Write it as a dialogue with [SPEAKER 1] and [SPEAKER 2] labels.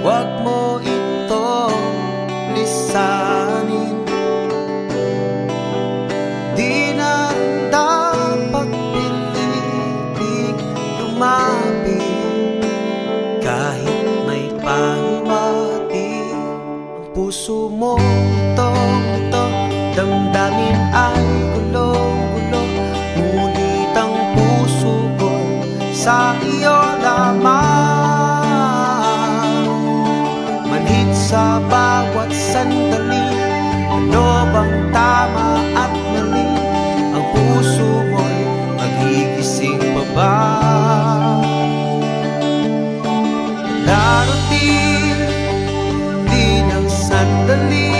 [SPEAKER 1] Huwag mo itong lisanin. Di na dapat piliting lumapit kahit may pahiwati. Ang puso mo ito, damdamin ay gulong-gulo, ngunit ang puso ko sa iyo lamang. Manhid sa bawat sandali, ano bang tama at mali? Ang puso mo'y magigising pa ba? Darating din ang sandali